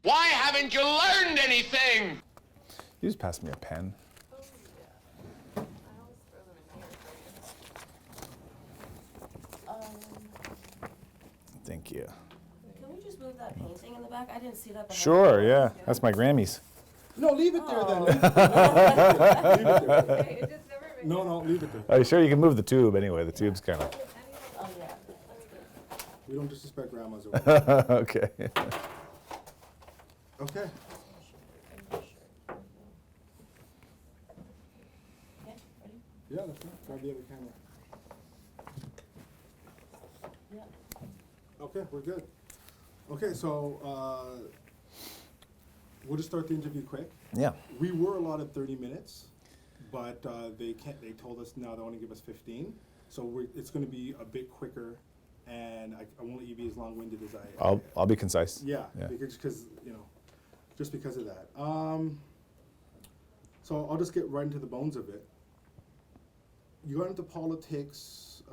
Why haven't you learned anything? You just passed me a pen. Oh, yeah. I always throw them in here for you. Thank you. Can we just move that painting in the back? I didn't see that behind Sure, you. yeah. That's my Grammys. No, leave it there then. Oh. Leave it there. Leave it there. Hey, it just never makes No, leave it there. Are you sure you can move the tube anyway? The tube's kind of... Oh, yeah. That's good. We don't disrespect grandmas or whatever. Okay. Okay. Okay, ready? Yeah, that's fine. Grab the other camera. Yeah. Okay, we're good. Okay, so we'll just start the interview quick. Yeah. We were allotted 30 minutes, but they told us now they only give us 15. So it's going to be a bit quicker, and I won't let you be as long-winded as I'll be concise. Yeah, Yeah. because just because of that. So I'll just get right into the bones of it. You got into politics.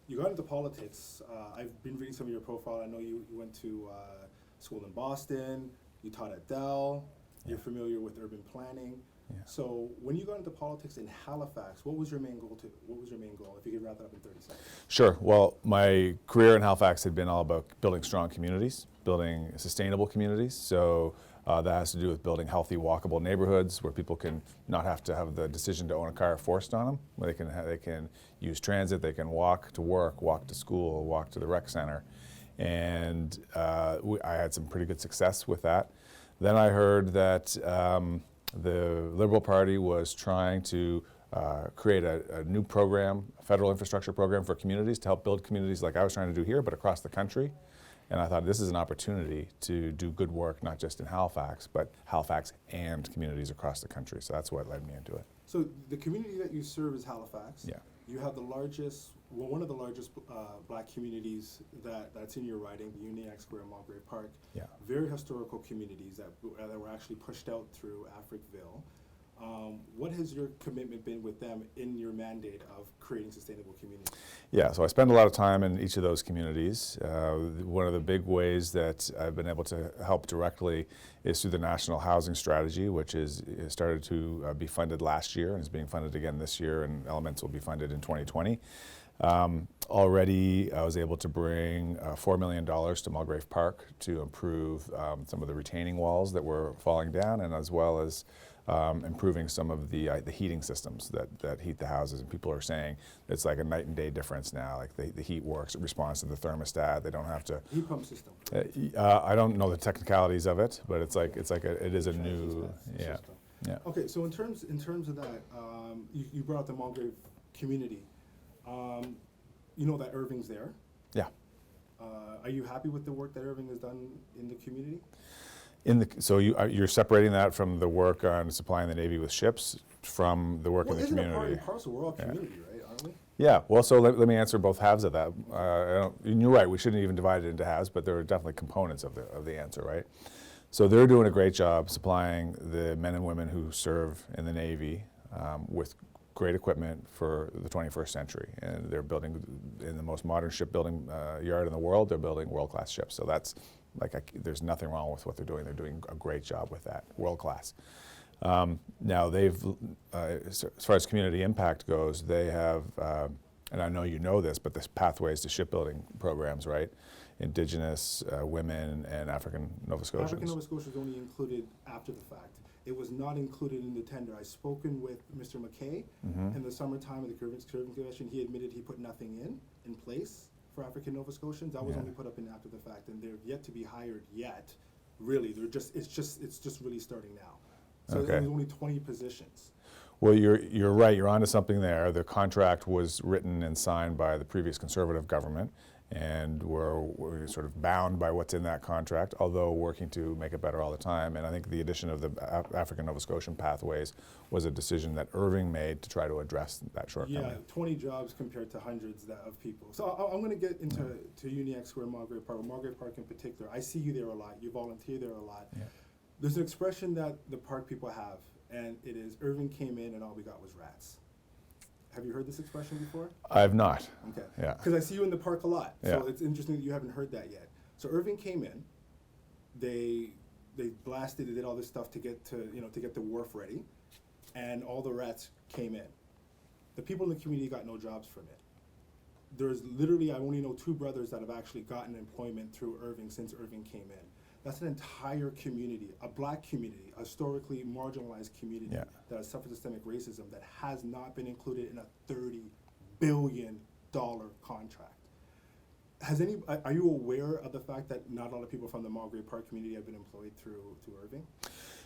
You got into politics. I've been reading some of your profile. I know you went to school in Boston. You taught at Dell. You're familiar with urban planning. Yeah. So when you got into politics in Halifax, what was your main goal? What was your main goal? If you could wrap that up in 30 seconds. Sure. Well, my career in Halifax had been all about building strong communities, building sustainable communities. So that has to do with building healthy, walkable neighborhoods where people can not have to have the decision to own a car forced on them. Where they can use transit, they can walk to work, walk to school, walk to the rec center, and I had some pretty good success with that. Then I heard that the Liberal Party was trying to create a new program, a federal infrastructure program for communities to help build communities like I was trying to do here, but across the country. And I thought this is an opportunity to do good work, not just in Halifax, but Halifax and communities across the country. So that's what led me into it. So the community that you serve is Halifax. Yeah. You have one of the largest black communities that's in your riding, the Uniacke Square, Mulgrave Park. Yeah. Very historical communities that were actually pushed out through Africville. What has your commitment been with them in your mandate of creating sustainable communities? Yeah, so I spend a lot of time in each of those communities. One of the big ways that I've been able to help directly is through the National Housing Strategy, which is started to be funded last year and is being funded again this year, and elements will be funded in 2020. Already I was able to bring $4 million to Mulgrave Park to improve some of the retaining walls that were falling down, and as well as improving some of the heating systems that heat the houses. And people are saying it's like a night and day difference now. Like the heat works, it responds to the thermostat. They don't have to. Heat pump system. I don't know the technicalities of it, but it is a new System. yeah. Okay, so in terms of that, you brought up the Mulgrave community. You know that Irving's there. Yeah. Are you happy with the work that Irving has done in the community? So you're separating that from the work on supplying the Navy with ships from the work in the isn't community. it part and parcel? We're all community, right? Aren't we? Yeah, well, so let me answer both halves of that. And you're right, we shouldn't even divide it into halves, but there are definitely components of the answer, right? So they're doing a great job supplying the men and women who serve in the Navy with great equipment for the 21st century. And they're building, in the most modern shipbuilding yard in the world, they're building world-class ships. So that's, there's nothing wrong with what they're doing. They're doing a great job with that, world-class. Now they've, as far as community impact goes, they have, and I know you know this, but this Pathways to Shipbuilding programs, right? Indigenous women and African Nova Scotians. African Nova Scotia was only included after the fact. It was not included in the tender. I've spoken with Mr. McKay in the summertime of the Curving Convention. He admitted he put nothing in place for African Nova Scotians. That was only put up in after the fact, and they're yet to be hired yet. Really, it's just really starting now. So Okay. there's only 20 positions. Well, you're right. You're onto something there. The contract was written and signed by the previous Conservative government, and we're sort of bound by what's in that contract, although working to make it better all the time. And I think the addition of the African Nova Scotian Pathways was a decision that Irving made to try to address that shortcoming. Yeah, 20 jobs compared to hundreds of people. So I'm going to get into Uniacke Square, Mulgrave Park, Mulgrave Park in particular. I see you there a lot. You volunteer there a lot. Yeah. There's an expression that the park people have, and it is, Irving came in and all we got was rats. Have you heard this expression before? I have not. Okay. Yeah. Because I see you in the park a lot, so Yeah. it's interesting that you haven't heard that yet. So Irving came in, they blasted, they did all this stuff to get the wharf ready, and all the rats came in. The people in the community got no jobs from it. There's literally, I only know 2 brothers that have actually gotten employment through Irving since Irving came in. That's an entire community, a black community, a historically marginalized community that has suffered systemic racism that has not been included in a $30 billion contract. Are you aware of the fact that not a lot of people from the Mulgrave Park community have been employed through Irving?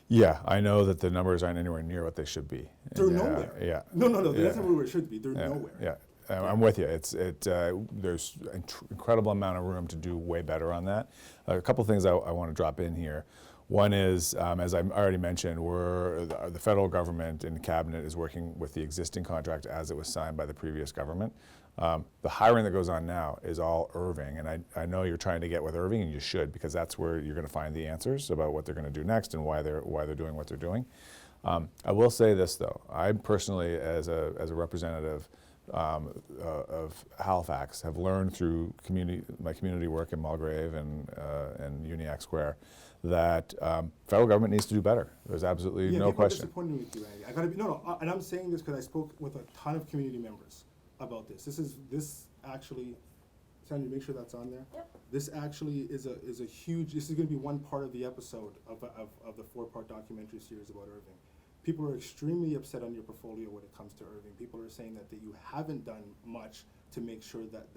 Yeah, I know that the numbers aren't anywhere near what they should be. They're nowhere. Yeah. No, that's not where it should be. They're nowhere. Yeah. I'm with you. There's an incredible amount of room to do way better on that. A couple things I want to drop in here. One is, as I already mentioned, the federal government and the cabinet is working with the existing contract as it was signed by the previous government. The hiring that goes on now is all Irving, and I know you're trying to get with Irving, and you should, because that's where you're going to find the answers about what they're going to do next and why they're doing what they're doing. I will say this though, I personally, as a representative of Halifax, have learned through my community work in Mulgrave and Uniacke Square that federal government needs to do better. There's absolutely no question. Disappointed with you, Andy. I gotta be and I'm saying this because I spoke with a ton of community members about this. This actually, Sandra, make sure that's on there. Yep. This actually is a huge. This is going to be one part of the episode of the 4-part documentary series about Irving. People are extremely upset on your portfolio when it comes to Irving. People are saying that you haven't done much to make sure that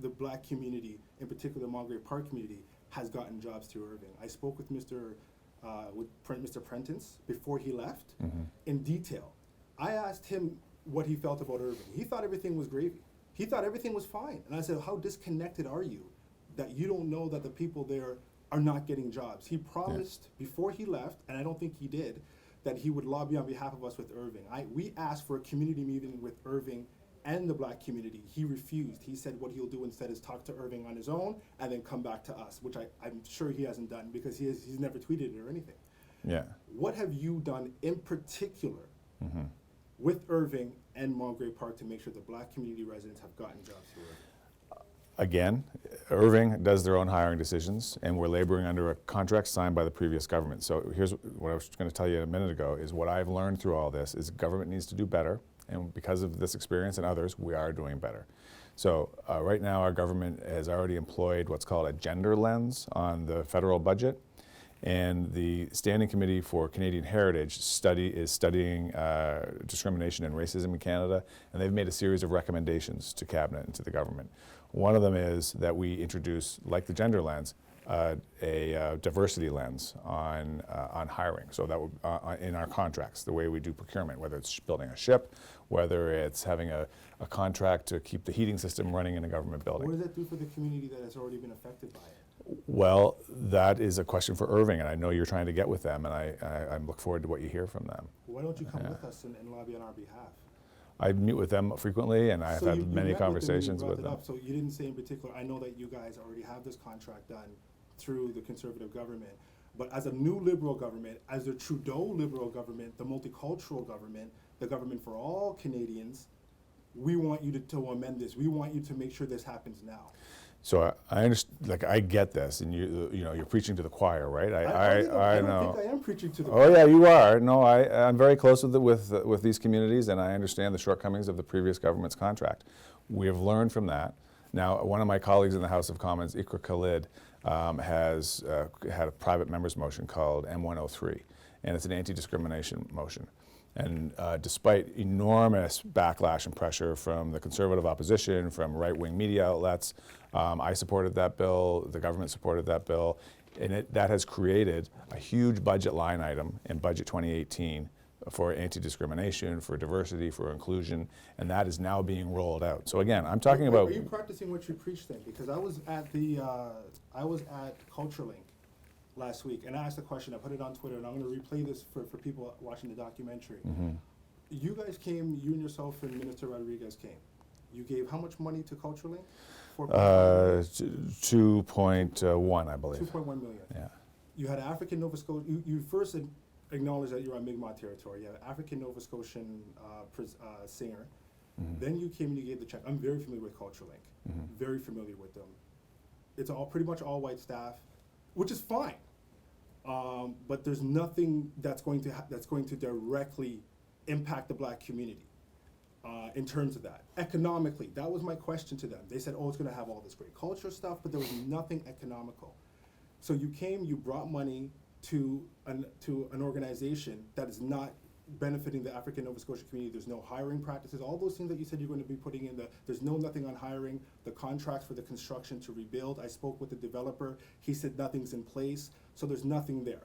the black community, in particular the Mulgrave Park community, has gotten jobs through Irving. I spoke with Mr. Prentice before he left in detail. I asked him what he felt about Irving. He thought everything was gravy. He thought everything was fine. And I said, how disconnected are you that you don't know that the people there are not getting jobs? He promised before he left, and I don't think he did, that he would lobby on behalf of us with Irving. We asked for a community meeting with Irving and the black community. He refused. He said what he'll do instead is talk to Irving on his own and then come back to us, which I'm sure he hasn't done because he's never tweeted it or anything. Yeah. What have you done in particular with Irving and Mulgrave Park to make sure the black community residents have gotten jobs through Irving? Again, Irving does their own hiring decisions, and we're laboring under a contract signed by the previous government. So here's what I was going to tell you a minute ago, is what I've learned through all this is government needs to do better, and because of this experience and others, we are doing better. So right now our government has already employed what's called a gender lens on the federal budget, and the Standing Committee for Canadian Heritage is studying discrimination and racism in Canada, and they've made a series of recommendations to Cabinet and to the government. One of them is that we introduce, like the gender lens, a diversity lens on hiring. So that would, in our contracts, the way we do procurement, whether it's building a ship, whether it's having a contract to keep the heating system running in a government building. What does that do for the community that has already been affected by it? Well, that is a question for Irving, and I know you're trying to get with them, and I look forward to what you hear from them. Why don't you come with us and lobby on our behalf? I meet with them frequently, and I've had many conversations with them. So you didn't say in particular, I know that you guys already have this contract done through the Conservative government, but as a new Liberal government, as the Trudeau Liberal government, the multicultural government, the government for all Canadians, we want you to amend this. We want you to make sure this happens now. So I understand, like, I get this, and you're preaching to the choir, right? I know. don't think I am preaching to the choir. Oh yeah, you are. No, I'm very close with these communities, and I understand the shortcomings of the previous government's contract. We have learned from that. Now, one of my colleagues in the House of Commons, Ikra Khalid, has had a private member's motion called M103, and it's an anti-discrimination motion. And despite enormous backlash and pressure from the Conservative opposition, from right-wing media outlets, I supported that bill, the government supported that bill, and that has created a huge budget line item in Budget 2018 for anti-discrimination, for diversity, for inclusion, and that is now being rolled out. So again, I'm talking about... Are you practicing what you preach then? Because I was at CultureLink last week, and I asked a question. I put it on Twitter, and I'm going to replay this for people watching the documentary. You guys came, you and yourself and Minister Rodriguez came. You gave how much money to CultureLink? 2.1, I believe. 2.1 million. Yeah. You had African Nova Scotia. You first acknowledged that you're on Mi'kmaq territory. You had an African Nova Scotian singer. Then you came and you gave the check. I'm very familiar with CultureLink. Very familiar with them. It's all pretty much all white staff. which is fine. But there's nothing that's going to directly impact the black community in terms of that. Economically, that was my question to them. They said, oh, it's going to have all this great culture stuff, but there was nothing economical. So you brought money to an organization that is not benefiting the African Nova Scotia community. There's no hiring practices, all those things that you said you're going to be putting in. There's nothing on hiring, the contracts for the construction to rebuild. I spoke with the developer. He said nothing's in place, so there's nothing there.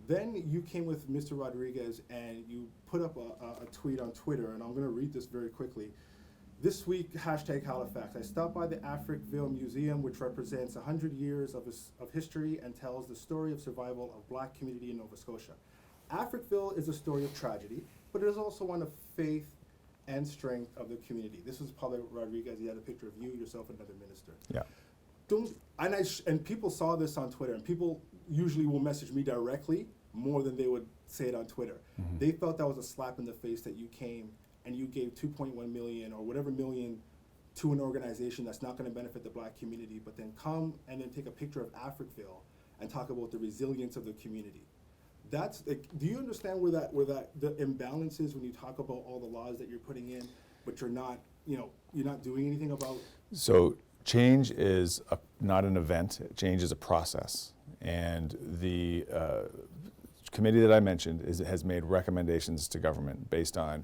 Then you came with Mr. Rodriguez and you put up a tweet on Twitter, and I'm going to read this very quickly. This week, #Halifax, I stopped by the Africville Museum, which represents 100 years of history and tells the story of survival of black community in Nova Scotia. Africville is a story of tragedy, but it is also one of faith and strength of the community. This was Paulo Rodriguez. He had a picture of you, yourself, and another minister. Yeah. And people saw this on Twitter, and people usually will message me directly more than they would say it on Twitter. Mm-hmm. They felt that was a slap in the face that you came and you gave 2.1 million or whatever million to an organization that's not going to benefit the black community, but then come and then take a picture of Africville and talk about the resilience of the community. That's like, do you understand where the imbalance is when you talk about all the laws that you're putting in, but you're not doing anything about? So change is not an event. Change is a process, and the committee that I mentioned has made recommendations to government based on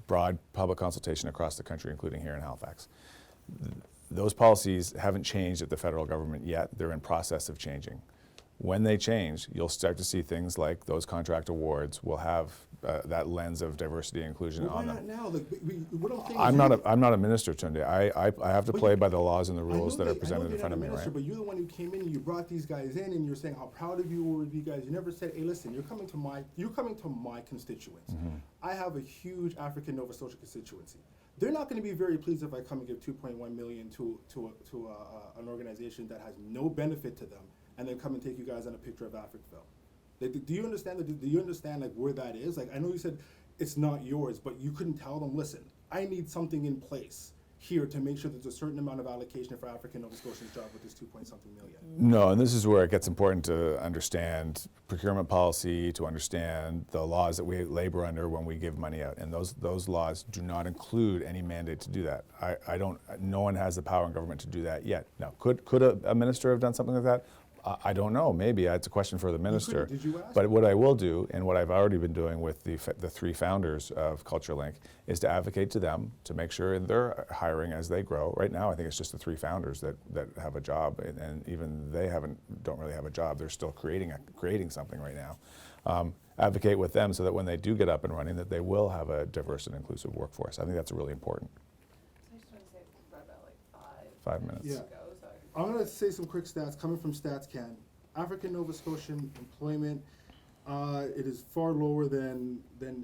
broad public consultation across the country, including here in Halifax. Those policies haven't changed at the federal government yet. They're in process of changing. When they change, you'll start to see things like those contract awards will have that lens of diversity and inclusion on them. Why not now? Like, what I'm saying I'm not a minister, Tunde. I have to play by the laws and the rules that are presented in front of me, right? But you're the one who came in and you brought these guys in and you're saying how proud of you were with you guys. You never said, hey, listen, you're coming to my constituents. Mm-hmm. I have a huge African Nova Scotia constituency. They're not going to be very pleased if I come and give 2.1 million to an organization that has no benefit to them, and then come and take you guys on a picture of Africville. Like, do you understand like where that is? Like, I know you said it's not yours, but you couldn't tell them, listen, I need something in place here to make sure there's a certain amount of allocation for African Nova Scotians job with this 2-something million. No, and this is where it gets important to understand procurement policy, to understand the laws that we labor under when we give money out, and those laws do not include any mandate to do that. No one has the power in government to do that yet. Now, could a minister have done something like that? I don't know. Maybe it's a question for the minister. Did you ask? But what I will do, and what I've already been doing with the three founders of CultureLink, is to advocate to them to make sure they're hiring as they grow. Right now, I think it's just the three founders that have a job, and even they don't really have a job. They're still creating something right now. Advocate with them so that when they do get up and running, that they will have a diverse and inclusive workforce. I think that's really important. So I just want to say we're about like 5 minutes. Yeah. I'm going to say some quick stats coming from StatsCan. African Nova Scotian employment, it is far lower than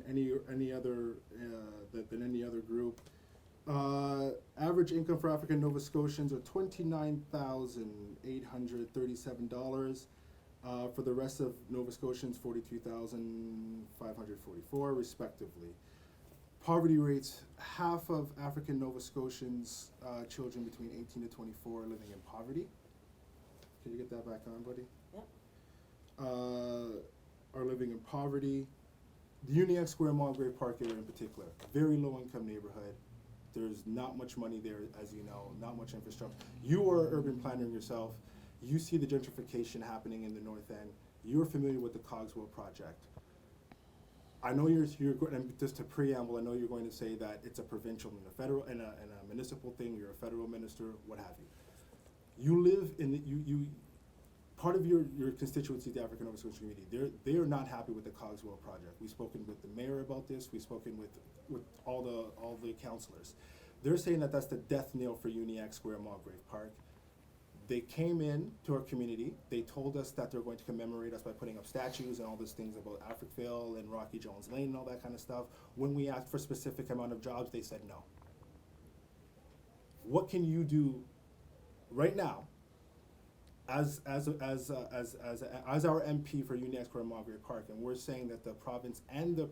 any other group. Average income for African Nova Scotians are $29,837. For the rest of Nova Scotians, $43,544 respectively. Poverty rates, half of African Nova Scotians, children between 18 to 24 are living in poverty. Can you get that back on, buddy? Yep. Are living in poverty. The UNIX Square Mulgrave Park area in particular, very low income neighborhood. There's not much money there, as you know, not much infrastructure. You are an urban planner yourself. You see the gentrification happening in the North End. You're familiar with the Cogswell project. I know you're going, and just to preamble, I know you're going to say that it's a provincial and a federal and a municipal thing. You're a federal minister, what have you. You live in part of your constituency, the African Nova Scotia community. They are not happy with the Cogswell project. We've spoken with the mayor about this. We've spoken with all the councillors. They're saying that that's the death knell for UNIX Square Mulgrave Park. They came in to our community. They told us that they're going to commemorate us by putting up statues and all these things about Africville and Rocky Jones Lane and all that kind of stuff. When we asked for a specific amount of jobs, they said no. What can you do right now as our MP for UNIX Square Mulgrave Park? And we're saying that the province and the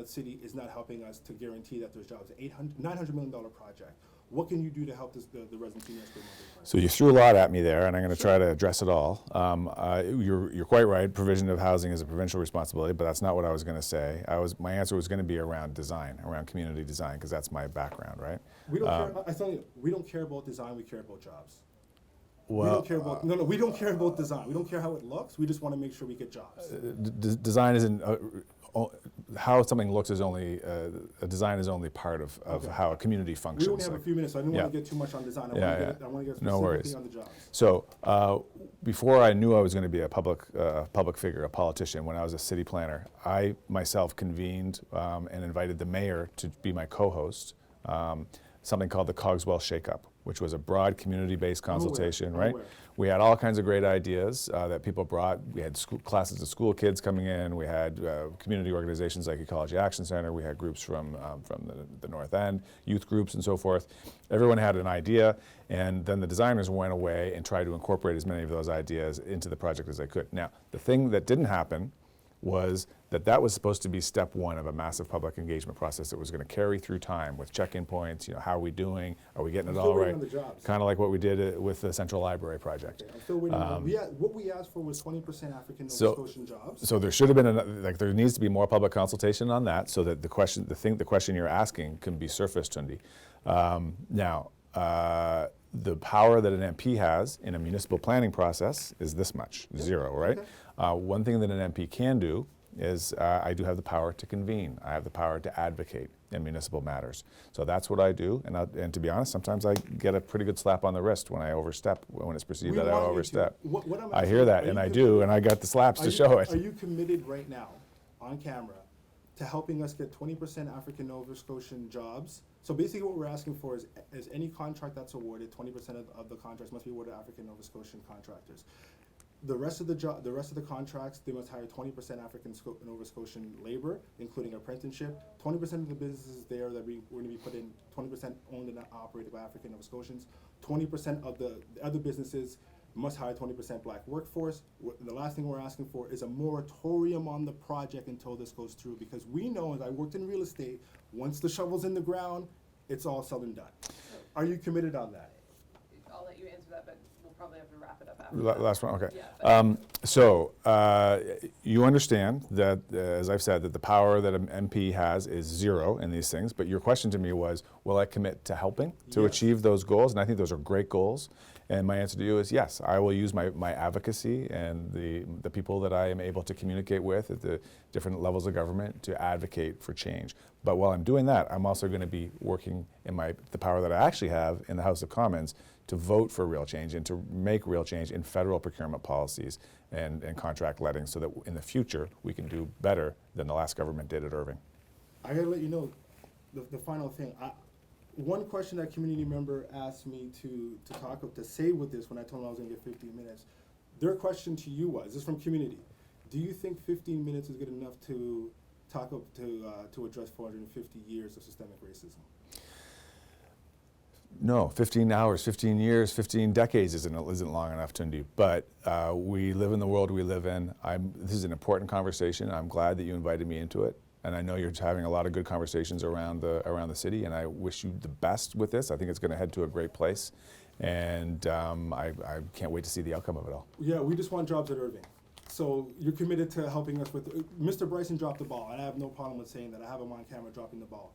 city is not helping us to guarantee that there's jobs. $900 million project. What can you do to help the residents in Esquimalt? So you threw a lot at me there, and I'm going to try to address it all. You're quite right. Provision of housing is a provincial responsibility, but that's not what I was going to say. My answer was going to be around design, around community design, because that's my background, right? We don't care. I tell you, we don't care about design. We care about jobs. Well, we don't care about we don't care about design. We don't care how it looks. We just want to make sure we get jobs. Design isn't. How something looks is only a design is only part of Okay. how a community functions. We only have a few minutes, so I didn't want to get too much on design. I want to get No worries. specifically on the jobs. So before I knew I was going to be a public figure, a politician, when I was a city planner, I myself convened and invited the mayor to be my co-host, something called the Cogswell Shakeup, which was a broad community-based consultation, I'm right? aware. We had all kinds of great ideas that people brought. We had classes of school kids coming in. We had community organizations like Ecology Action Center. We had groups from the North End, youth groups and so forth. Everyone had an idea, and then the designers went away and tried to incorporate as many of those ideas into the project as they could. Now, the thing that didn't happen was that was supposed to be step one of a massive public engagement process that was going to carry through time with check-in points. How are we doing? Are we getting it all right? Kind of like what we did with the Central Library project. Okay, I'm still waiting. What we asked for was 20% African Nova Scotian jobs. So there should have been there needs to be more public consultation on that, so that the question you're asking can be surfaced, Tundi. Now, the power that an MP has in a municipal planning process is this much, zero, right? Okay. One thing that an MP can do is I do have the power to convene. I have the power to advocate in municipal matters. So that's what I do. And to be honest, sometimes I get a pretty good slap on the wrist when I overstep, when it's perceived that I overstep. I hear that, and I do, and I got the slaps to show it. Are you committed right now, on camera, to helping us get 20% African Nova Scotian jobs? So basically what we're asking for is any contract that's awarded, 20% of the contracts must be awarded to African Nova Scotian contractors. The rest of the contracts, they must hire 20% African Nova Scotian labor, including apprenticeship. 20% of the businesses there that we're going to be put in, 20% owned and operated by African Nova Scotians. 20% of the other businesses must hire 20% black workforce. The last thing we're asking for is a moratorium on the project until this goes through, because we know, as I worked in real estate, once the shovel's in the ground, it's all said and done. Are you committed on that? I'll let you answer that, but we'll probably have to wrap it up after. Last one, okay. Yeah, So you understand that, as I've said, that the power that an MP has is zero in these things, but your question to me was, will I commit to helping to achieve those goals? And I think those are great goals. And my answer to you is yes, I will use my advocacy and the people that I am able to communicate with at the different levels of government to advocate for change. But while I'm doing that, I'm also going to be working in the power that I actually have in the House of Commons to vote for real change and to make real change in federal procurement policies and contract letting, so that in the future we can do better than the last government did at Irving. I gotta let you know the final thing. One question that community member asked me to say with this when I told them I was going to get 15 minutes. Their question to you was, this is from community, do you think 15 minutes is good enough to to address 450 years of systemic racism? No, 15 hours, 15 years, 15 decades isn't long enough to do. But we live in the world we live in. This is an important conversation. I'm glad that you invited me into it. And I know you're having a lot of good conversations around the city, and I wish you the best with this. I think it's going to head to a great place, and I can't wait to see the outcome of it all. Yeah, we just want jobs at Irving. So you're committed to helping us with, Mr. Bryson dropped the ball, and I have no problem with saying that. I have him on camera dropping the ball.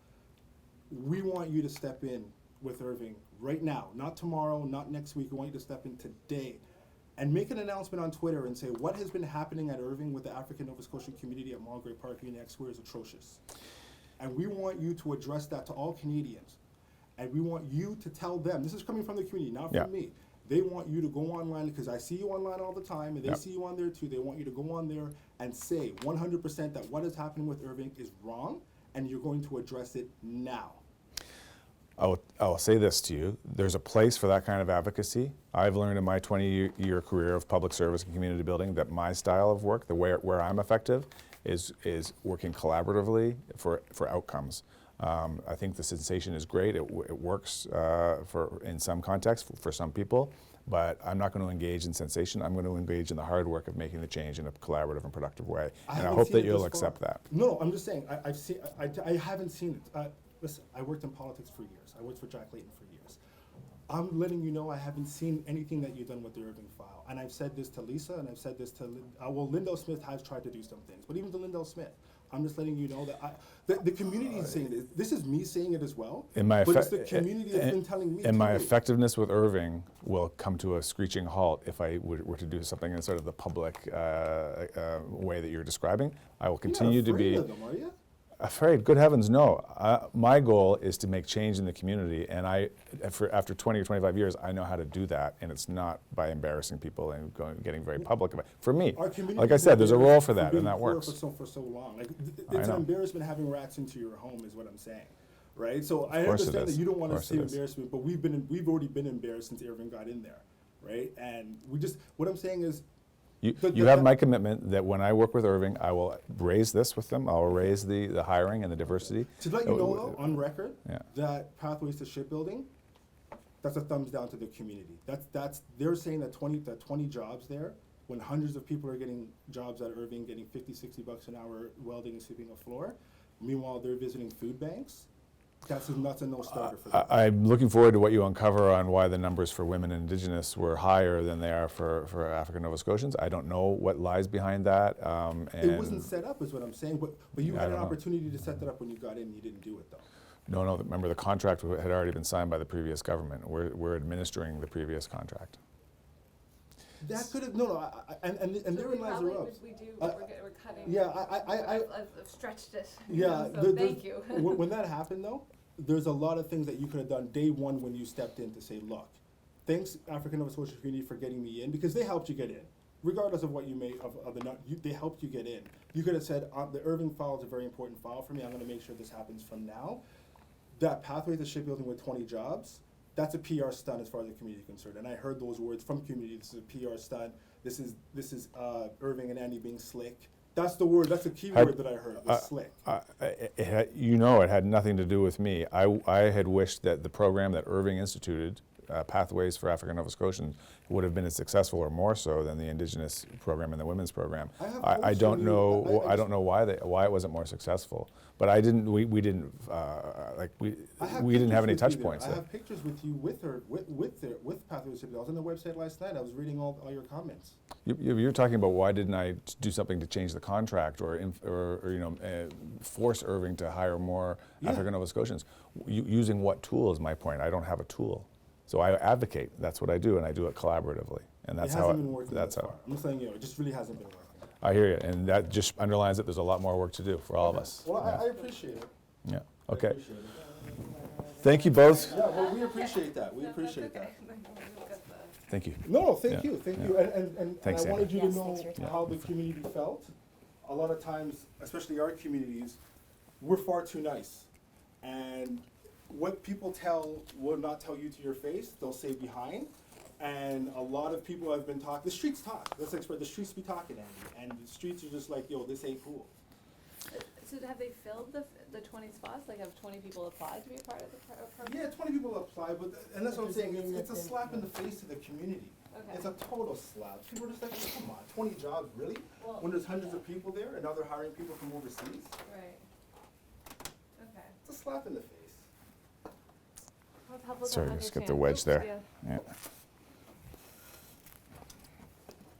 We want you to step in with Irving right now, not tomorrow, not next week. We want you to step in today and make an announcement on Twitter and say what has been happening at Irving with the African Nova Scotian community at Mulgrave Park Union Square is atrocious. And we want you to address that to all Canadians. And we want you to tell them, this is coming from the community, not from me. They want you to go online, because I see you online all the time, and they see you on there too. They want you to go on there and say 100% that what is happening with Irving is wrong, and you're going to address it now. I will say this to you. There's a place for that kind of advocacy. I've learned in my 20-year career of public service and community building that my style of work, where I'm effective, is working collaboratively for outcomes. I think the sensation is great. It works in some contexts for some people, but I'm not going to engage in sensation. I'm going to engage in the hard work of making the change in a collaborative and productive way. And I hope that you'll accept that. No, I'm just saying, I haven't seen it. Listen, I worked in politics for years. I worked for Jack Layton for years. I'm letting you know I haven't seen anything that you've done with the Irving file. And I've said this to Lisa, and I've said this to, Lindell Smith has tried to do some things, but even to Lindell Smith, I'm just letting you know that the community is saying this. This is me saying it as well, but it's the community that's been telling me. And my effectiveness with Irving will come to a screeching halt if I were to do something in sort of the public way that you're describing. I will continue to be. You're not afraid of them, are you? Afraid? Good heavens, no. My goal is to make change in the community, and after 20 or 25 years, I know how to do that, and it's not by embarrassing people and getting very public about it. For me, like I said, there's a role for that, and that works. For so long, like it's an embarrassment having rats into your home, is what I'm saying, right? So I understand that you don't want to see embarrassment, but we've already been embarrassed since Irving got in there, right? And what I'm saying is. You have my commitment that when I work with Irving, I will raise this with them. I will raise the hiring and the diversity. To let you know, though, on record, that Pathways to Shipbuilding, that's a thumbs down to the community. They're saying that 20 jobs there, when hundreds of people are getting jobs at Irving, getting $50-$60 an hour welding and sweeping a floor. Meanwhile, they're visiting food banks. That's a no-starter for them. I'm looking forward to what you uncover on why the numbers for women and Indigenous were higher than they are for African Nova Scotians. I don't know what lies behind that. It wasn't set up, is what I'm saying, but you had an opportunity to set that up when you got in. You didn't do it, though. No, remember the contract had already been signed by the previous government. We're administering the previous contract. That could have and therein lies the rub. We're cutting. Yeah, I've stretched it. Yeah, so thank you. When that happened, though, there's a lot of things that you could have done day one when you stepped in to say, look, thanks African Nova Scotia community for getting me in, because they helped you get in, regardless of what you made they helped you get in. You could have said, the Irving file is a very important file for me. I'm going to make sure this happens from now. That pathway to shipbuilding with 20 jobs. That's a PR stunt as far as the community is concerned. And I heard those words from community. This is a PR stunt. This is Irving and Andy being slick. That's the word. That's the key word that I heard. Was slick. It had nothing to do with me. I had wished that the program that Irving instituted, Pathways for African Nova Scotians, would have been as successful or more so than the Indigenous program and the women's program. I don't know. I don't know why it wasn't more successful. But I didn't. We didn't have any touch points. I have pictures with you with Pathways. I was on the website last night. I was reading all your comments. You're talking about why didn't I do something to change the contract or force Irving to hire more African Nova Scotians? Using what tool is my point. I don't have a tool. So I advocate. That's what I do, and I do it collaboratively. And that's how. That's how. I'm just saying, it just really hasn't been working. I hear you, and that just underlines that there's a lot more work to do for all of us. Well, I appreciate it. Yeah. Okay. Thank you both. Yeah. Well, we appreciate that. We appreciate that. Thank you. No, thank you. Thank you. And thanks, I wanted you to know how the community felt. A lot of times, especially our communities, we're far too nice, and what people will not tell you to your face, they'll say behind. And a lot of people have been talking. The streets talk. Let's express. The streets be talking, Andy. And the streets are just like, yo, this ain't cool. So have they filled the 20 spots? Like, have 20 people applied to be a part of the program? Yeah, 20 people applied, and that's what I'm saying. It's a slap in the face to the community. Okay. It's a total slap. People are just like, come on, 20 jobs, really? Well, when there's hundreds of people there, and now they're hiring people from overseas. Right. Okay. It's a slap in the face. Sorry, just get the wedge there. Yeah.